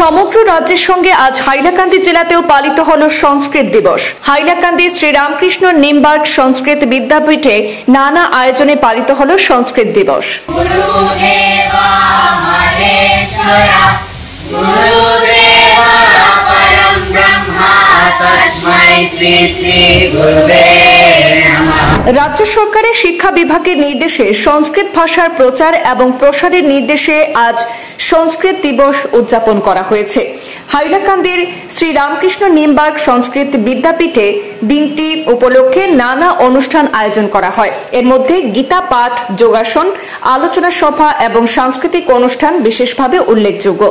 সমগ্র রাজ্যের সঙ্গে আজ হাইলাকান্দি জেলাতেও পালিত হল সংস্কৃত দিবস। হাইলাকান্দি শ্রীরামকৃষ্ণ নিমবার্গ সংস্কৃত বিদ্যাপীঠে নানা আয়োজনে পালিত হল সংস্কৃত দিবস। রাজ্য সরকারের শিক্ষা বিভাগের নির্দেশে সংস্কৃত ভাষার প্রচার এবং প্রসারের নির্দেশে আজ সংস্কৃত দিবস উদযাপন করা হয়েছে। হাইলাকান্দির শ্রীরামকৃষ্ণ নিমবার্গ সংস্কৃত বিদ্যাপীঠে দিনটি উপলক্ষে নানা অনুষ্ঠান আয়োজন করা হয়। এর মধ্যে গীতা পাঠ, যোগাসন, আলোচনা সভা এবং সাংস্কৃতিক অনুষ্ঠান বিশেষভাবে উল্লেখযোগ্য।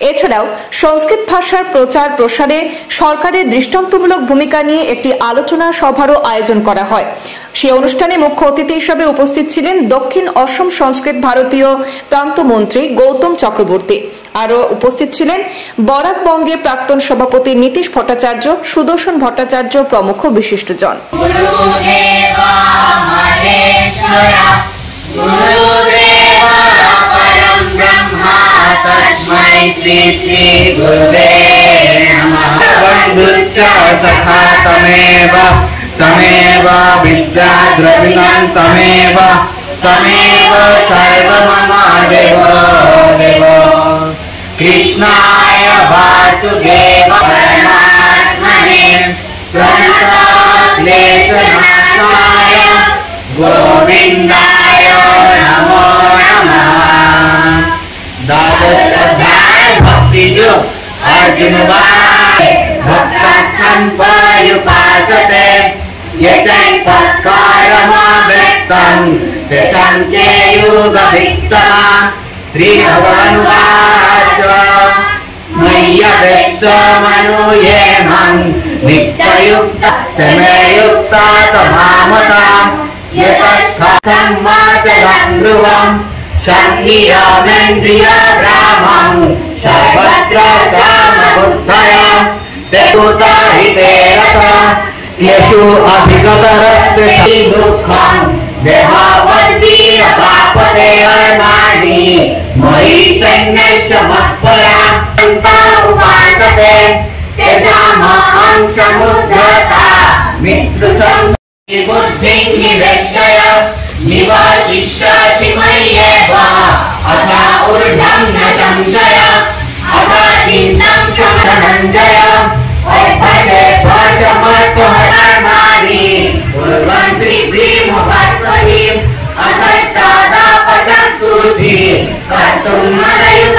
এছাড়াও সংস্কৃত ভাষার প্রচার প্রসারে সরকারের দৃষ্টান্তমূলক ভূমিকা নিয়ে একটি আলোচনা সভারও আয়োজন করা হয়। সেই অনুষ্ঠানে মুখ্য অতিথি হিসেবে উপস্থিত ছিলেন দক্ষিণ অসম সংস্কৃত ভারতীয় প্রান্ত মন্ত্রী গৌতম চক্রবর্তী। আরও উপস্থিত ছিলেন বরাকবঙ্গের প্রাক্তন সভাপতি নীতিশ ভট্টাচার্য, সুদর্শন ভট্টাচার্য প্রমুখ বিশিষ্টজন। तमेव विद्या द्रविणं तमेव सर्वमहादेव देव कृष्णाय वासुदेवाय प्रणतक्लेशनाशाय गोविन्दाय नमो नमः। द्वादशाध्याय भक्तियोग अर्जुन भक्तान् पर्युपासते यतैपस्कारमावेत्तं तेषां के युगभिक्तः श्रीभगवानुवाच मय्यवेत्समनुयेमं नित्ययुक्तः समयुक्तः तमामतां यतच्छासं मातरं ध्रुवं सन्नियमेन्द्रियग्रामं सर्वत्र समबुद्धया तेतुताहिते रतः येषु अधिगतरस्य दुःखं देहावद्दीयपापते अर्णानि मयि चन्नैषमत्परा उपासते तेषामहं समुद्धता मित्रसं बुद्धिं निवेशय निवशिष्यासि मय्येव अथा ऊर्ध्वं न संशय अथा चिन्तं समधनञ्जय भजे भजमर्पहरणानि कुर्वन्ति भीमभक्तहिं अकर्तादापशक्तुति कर्तुं मदयुत